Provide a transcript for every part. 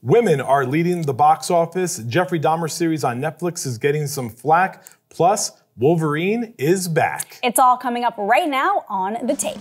Women are leading the box office. Jeffrey Dahmer series on Netflix is getting some flack. Plus, Wolverine is back. It's all coming up right now on The Take.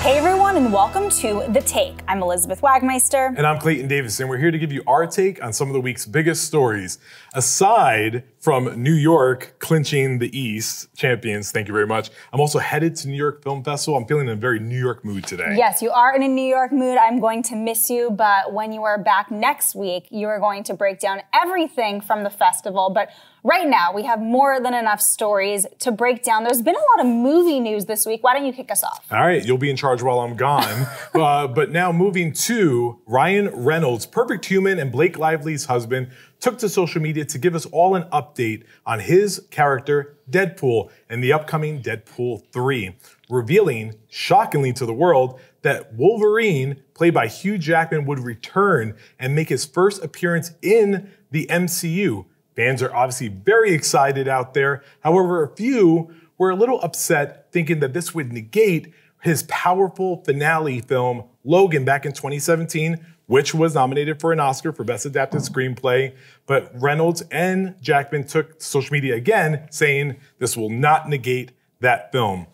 Hey everyone, and welcome to The Take. I'm Elizabeth Wagmeister. And I'm Clayton Davis, and we're here to give you our take on some of the week's biggest stories. Aside from New York clinching the East champions, thank you very much, I'm also headed to New York Film Festival. I'm feeling in a very New York mood today. Yes, you are in a New York mood. I'm going to miss you, but when you are back next week, you are going to break down everything from the festival. But right now, we have more than enough stories to break down. There's been a lot of movie news this week. Why don't you kick us off? All right, you'll be in charge while I'm gone. But now moving to Ryan Reynolds, Perfect Human and Blake Lively's husband, took to social media to give us all an update on his character, Deadpool, and the upcoming Deadpool 3, revealing, shockingly to the world, that Wolverine, played by Hugh Jackman, would return and make his first appearance in the MCU. Fans are obviously very excited out there. However, a few were a little upset, thinking that this would negate his powerful finale film, Logan, back in 2017, which was nominated for an Oscar for Best Adapted Screenplay. But Reynolds and Jackman took to social media again, saying this will not negate that film.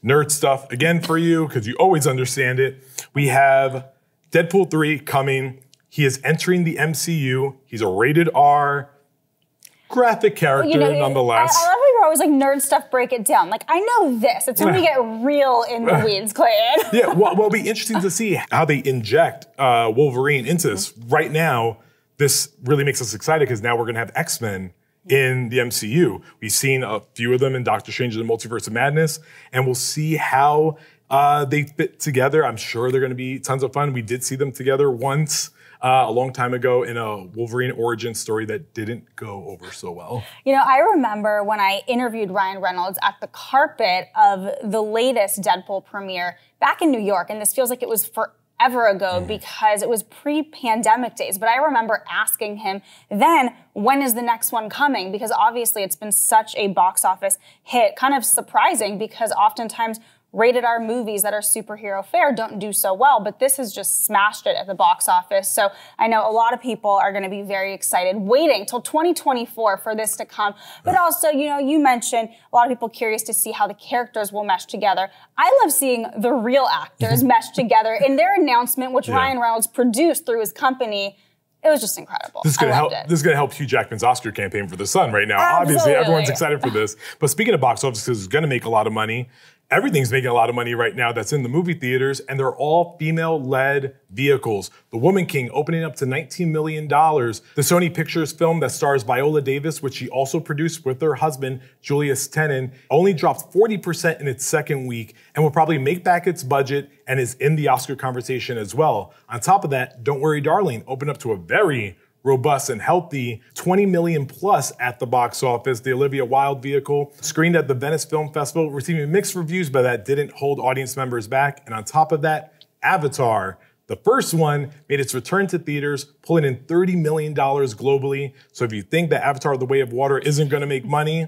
Nerd stuff again for you, because you always understand it. We have Deadpool 3 coming. He is entering the MCU. He's a rated R graphic character, nonetheless. I love how you're always like, nerd stuff, break it down. Like, I know this. It's when we get real in the weeds, Clayton. Yeah, well, it'll be interesting to see how they inject Wolverine into this. Right now, this really makes us excited because now we're going to have X-Men in the MCU. We've seen a few of them in Doctor Strange and the Multiverse of Madness, and we'll see how they fit together. I'm sure they're going to be tons of fun. We did see them together once a long time ago in a Wolverine origin story that didn't go over so well. You know, I remember when I interviewed Ryan Reynolds at the carpet of the latest Deadpool premiere back in New York, and this feels like it was forever ago because it was pre-pandemic days. But I remember asking him then, when is the next one coming? Because obviously it's been such a box office hit, kind of surprising because oftentimes rated R movies that are superhero fare don't do so well, but this has just smashed it at the box office. So I know a lot of people are going to be very excited, waiting till 2024 for this to come. But also, you know, you mentioned a lot of people curious to see how the characters will mesh together. I love seeing the real actors mesh together in their announcement, which Ryan Reynolds produced through his company. It was just incredible. This is going to help Hugh Jackman's Oscar campaign for The Sun right now. Absolutely. Obviously, everyone's excited for this. But speaking of box office, it's going to make a lot of money. Everything's making a lot of money right now that's in the movie theaters, and they're all female-led vehicles. The Woman King opening up to $19 million. The Sony Pictures film that stars Viola Davis, which she also produced with her husband, Julius Tenen, only dropped 40% in its second week and will probably make back its budget and is in the Oscar conversation as well. On top of that, Don't Worry Darling opened up to a very robust and healthy 20 million plus at the box office. The Olivia Wilde vehicle screened at the Venice Film Festival, receiving mixed reviews, but that didn't hold audience members back. And on top of that, Avatar, the first one, made its return to theaters, pulling in $30 million globally. So if you think that Avatar: The Way of Water isn't going to make money,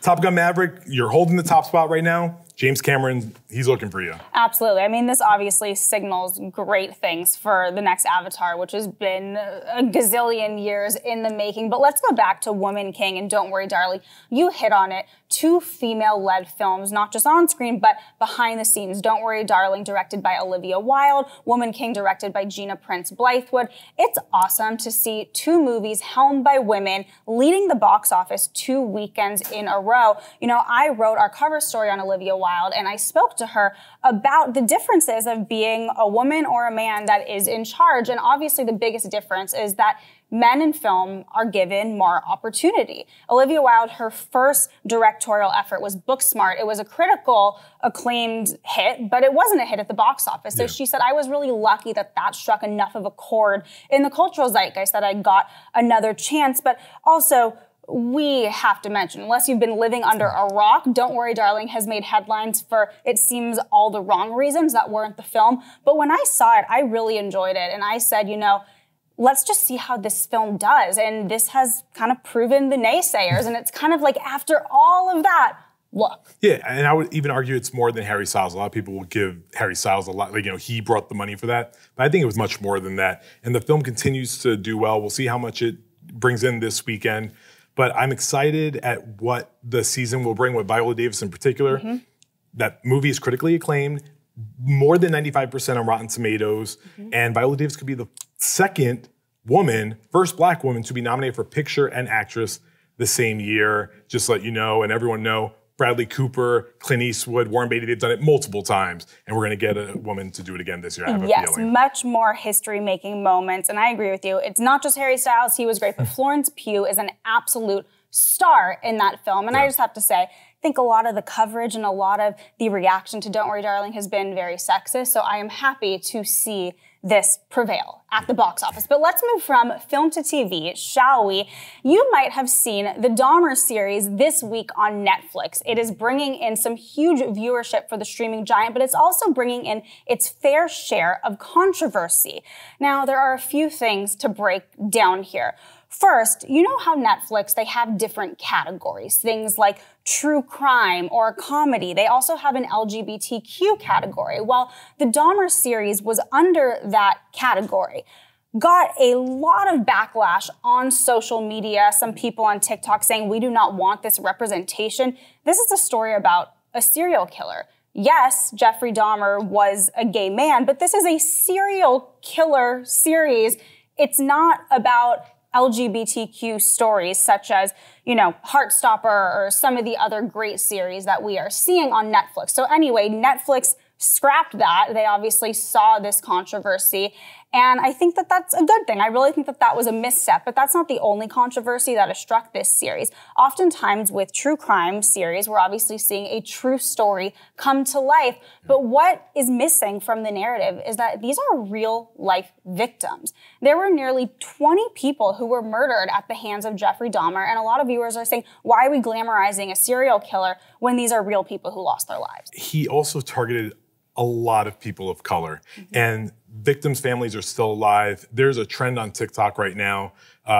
Top Gun Maverick, you're holding the top spot right now. James Cameron, he's looking for you. Absolutely. I mean, this obviously signals great things for the next Avatar, which has been a gazillion years in the making. But let's go back to Woman King and Don't Worry Darling. You hit on it. Two female-led films, not just on screen, but behind the scenes. Don't Worry Darling, directed by Olivia Wilde. Woman King, directed by Gina Prince Blythewood. It's awesome to see two movies helmed by women leading the box office 2 weekends in a row. You know, I wrote our cover story on Olivia Wilde, and I spoke to her about the differences of being a woman or a man that is in charge. And obviously the biggest difference is that men in film are given more opportunity. Olivia Wilde, her first directorial effort was Booksmart. It was a critical acclaimed hit, but it wasn't a hit at the box office. So she said, I was really lucky that that struck enough of a chord in the cultural zeitgeist that I got another chance. But also, we have to mention, unless you've been living under a rock, Don't Worry Darling has made headlines for, it seems, all the wrong reasons that weren't the film. But when I saw it, I really enjoyed it. And I said, you know, let's just see how this film does. And this has kind of proven the naysayers. And it's kind of like, after all of that, look. Yeah, and I would even argue it's more than Harry Styles. A lot of people will give Harry Styles a lot, like, he brought the money for that. But I think it was much more than that. And the film continues to do well. We'll see how much it brings in this weekend. But I'm excited at what the season will bring with Viola Davis in particular. Mm-hmm. That movie is critically acclaimed, more than 95% on Rotten Tomatoes. Mm-hmm. And Viola Davis could be the first Black woman to be nominated for Picture and Actress the same year. Just to let you know, and everyone know, Bradley Cooper, Clint Eastwood, Warren Beatty, they've done it multiple times. And we're going to get a woman to do it again this year, I have a feeling. Much more history-making moments. And I agree with you. It's not just Harry Styles. He was great. But Florence Pugh is an absolute star in that film. And I just have to say, I think a lot of the coverage and a lot of the reaction to Don't Worry, Darling has been very sexist. So I am happy to see this prevail at the box office. But let's move from film to TV, shall we? You might have seen the Dahmer series this week on Netflix. It is bringing in some huge viewership for the streaming giant, but it's also bringing in its fair share of controversy. Now, there are a few things to break down here. First, you know how Netflix, they have different categories, things like true crime or comedy. They also have an LGBTQ category. Well, the Dahmer series was under that category. Got a lot of backlash on social media, some people on TikTok saying we do not want this representation. This is a story about a serial killer. Yes, Jeffrey Dahmer was a gay man, but this is a serial killer series. It's not about LGBTQ stories such as, Heartstopper or some of the other great series that we are seeing on Netflix. So anyway, Netflix scrapped that. They obviously saw this controversy. And I think that that's a good thing. I really think that that was a misstep, but that's not the only controversy that has struck this series. Oftentimes with true crime series, we're obviously seeing a true story come to life. But what is missing from the narrative is that these are real life victims. There were nearly 20 people who were murdered at the hands of Jeffrey Dahmer. And a lot of viewers are saying, why are we glamorizing a serial killer when these are real people who lost their lives? He also targeted a lot of people of color. Mm-hmm. And victims' families are still alive. There's a trend on TikTok right now,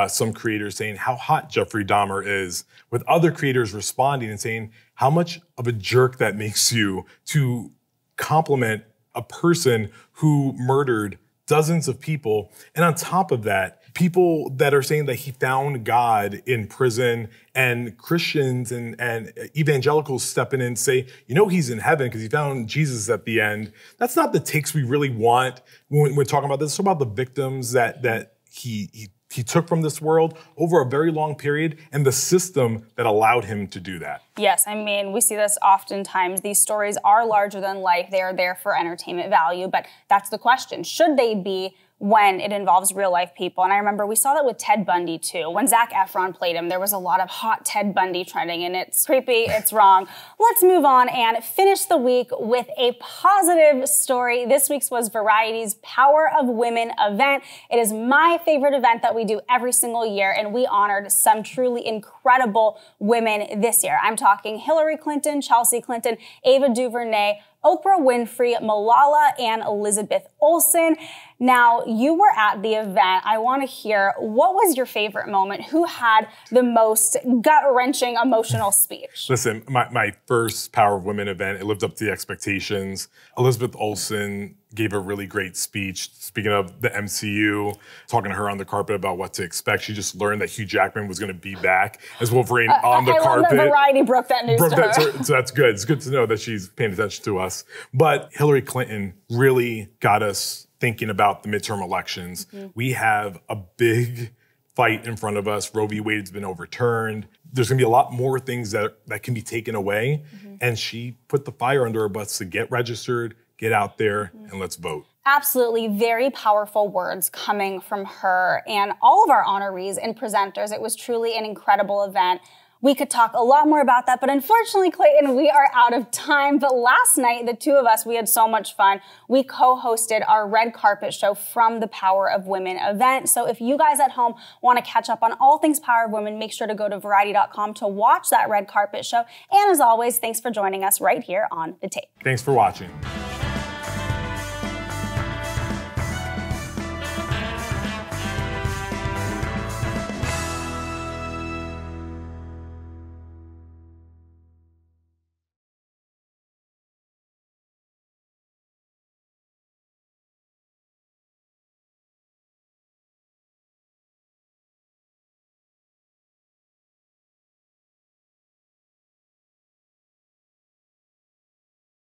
some creators saying how hot Jeffrey Dahmer is, with other creators responding and saying how much of a jerk that makes you to compliment a person who murdered dozens of people. And on top of that, people that are saying that he found God in prison, and Christians and evangelicals step in and say, he's in heaven because he found Jesus at the end. That's not the takes we really want when we're talking about this. It's about the victims that he took from this world over a very long period and the system that allowed him to do that. Yes, we see this oftentimes. These stories are larger than life. They are there for entertainment value, but that's the question. Should they be when it involves real life people? And I remember we saw that with Ted Bundy too. When Zac Efron played him, there was a lot of hot Ted Bundy trending, and it's creepy, it's wrong. Let's move on and finish the week with a positive story. This week's was Variety's Power of Women event. It is my favorite event that we do every single year, and we honored some truly incredible women this year. I'm talking Hillary Clinton, Chelsea Clinton, Ava DuVernay, Oprah Winfrey, Malala, and Elizabeth Olsen. Now, you were at the event. I want to hear, what was your favorite moment? Who had the most gut-wrenching emotional speech? Listen, my first Power of Women event, it lived up to the expectations. Elizabeth Olsen gave a really great speech. Speaking of the MCU, talking to her on the carpet about what to expect. She just learned that Hugh Jackman was going to be back as Wolverine on the carpet. I love that Variety broke that news to her. So that's good. It's good to know that she's paying attention to us. But Hillary Clinton really got us thinking about the midterm elections. Mm-hmm. We have a big fight in front of us. Roe v. Wade's been overturned. There's going to be a lot more things that can be taken away. Mm-hmm. And she put the fire under her butts to get registered, get out there, and let's vote. Absolutely, very powerful words coming from her and all of our honorees and presenters. It was truly an incredible event. We could talk a lot more about that, but unfortunately, Clayton, we are out of time. But last night, the two of us, we had so much fun. We co-hosted our red carpet show from the Power of Women event. So if you guys at home want to catch up on all things Power of Women, make sure to go to Variety.com to watch that red carpet show. And as always, thanks for joining us right here on The Tape. Thanks for watching.